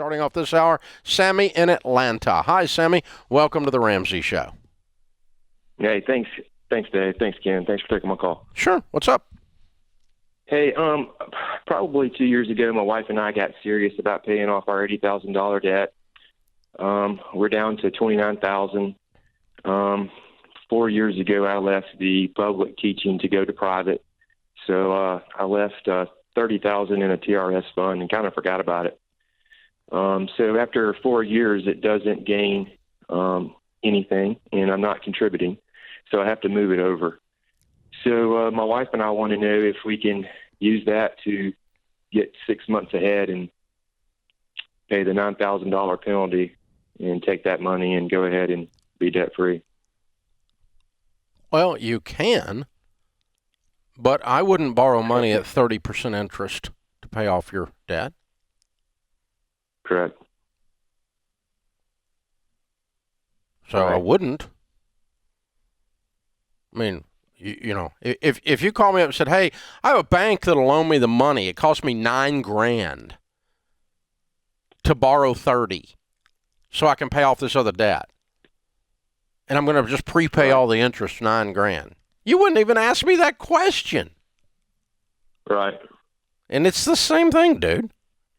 Starting off this hour, Sammy in Atlanta. Hi, Sammy. Welcome to the Ramsey Show. Hey, thanks. Thanks, Dave. Thanks, Ken. Thanks for taking my call. Sure. What's up? Hey, probably 2 years ago, my wife and I got serious about paying off our $80,000 debt. We're down to $29,000. 4 years ago, I left the public teaching to go to private. So I left $30,000 in a TRS fund and kind of forgot about it. So after 4 years, it doesn't gain anything, and I'm not contributing. So I have to move it over. So my wife and I want to know if we can use that to get 6 months ahead and pay the $9,000 penalty and take that money and go ahead and be debt-free. Well, you can, but I wouldn't borrow money at 30% interest to pay off your debt. Correct. So Right. I wouldn't. I mean, you know, if you call me up and said, hey, I have a bank that'll loan me the money. It cost me $9,000 to borrow 30 so I can pay off this other debt. And I'm going to just prepay all the interest, $9,000. You wouldn't even ask me that question. Right. And it's the same thing, dude.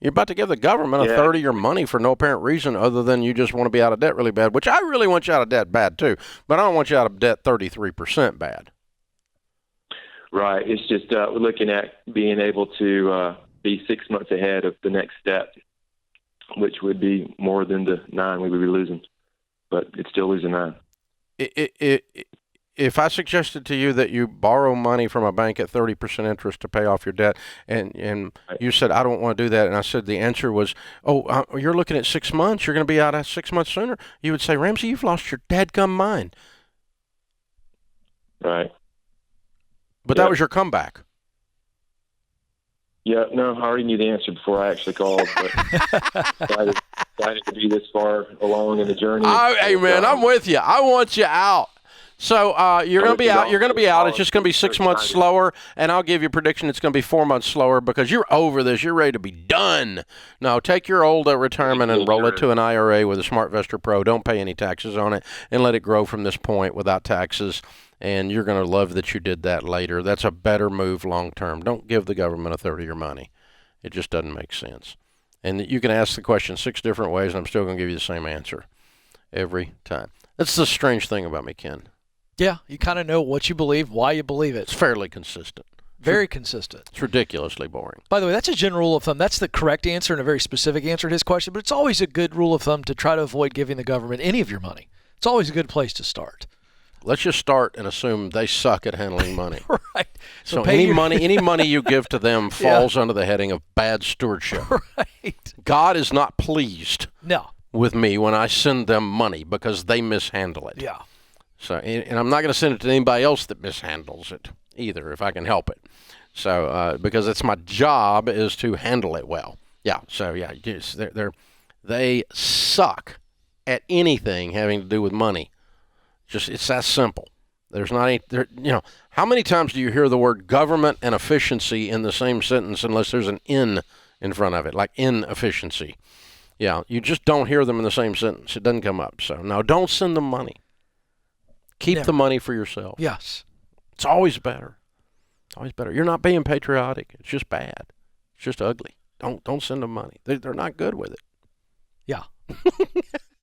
You're about to give the government a third of your money for no apparent reason other than you just want to be out of debt really bad, which I really want you out of debt bad too, but I don't want you out of debt 33% bad. Right. It's just we're looking at being able to be 6 months ahead of the next step, which would be more than the 9 we would be losing, but it's still losing 9. If I suggested to you that you borrow money from a bank at 30% interest to pay off your debt, and you said, I don't want to do that, and I said the answer was, you're looking at 6 months, you're going to be out 6 months sooner, you would say, Ramsey, you've lost your dadgum mind. Right. But that was your comeback. Yeah, no, I already knew the answer before I actually called, but decided to be this far along in the journey. Hey, man, I'm with you. I want you out. So you're going to be out. You're going to be out. It's just going to be 6 months slower, and I'll give you a prediction it's going to be 4 months slower because you're over this. You're ready to be done. No, take your old retirement and roll it to an IRA with a SmartVestor Pro. Don't pay any taxes on it, and let it grow from this point without taxes, and you're going to love that you did that later. That's a better move long term. Don't give the government a third of your money. It just doesn't make sense. And you can ask the question 6 different ways, and I'm still going to give you the same answer every time. That's the strange thing about me, Ken. Yeah, you kind of know what you believe, why you believe it. It's fairly consistent. Very consistent. It's ridiculously boring. By the way, that's a general rule of thumb. That's the correct answer and a very specific answer to his question, but it's always a good rule of thumb to try to avoid giving the government any of your money. It's always a good place to start. Let's just start and assume they suck at handling money. Right. So any money you give to them falls under the heading of bad stewardship. Right. God is not pleased with me when I send them money because they mishandle it. Yeah. So, and I'm not going to send it to anybody else that mishandles it either, if I can help it. So, because it's my job is to handle it well. Yeah. So, yeah, they suck at anything having to do with money. Just it's that simple. There's not any. How many times do you hear the word government and efficiency in the same sentence unless there's an in front of it, like inefficiency? Yeah, you just don't hear them in the same sentence. It doesn't come up. So, no, don't send them money. Keep the money for yourself. Yes. It's always better. It's always better. You're not being patriotic. It's just bad. It's just ugly. Don't send them money. They're not good with it. Yeah.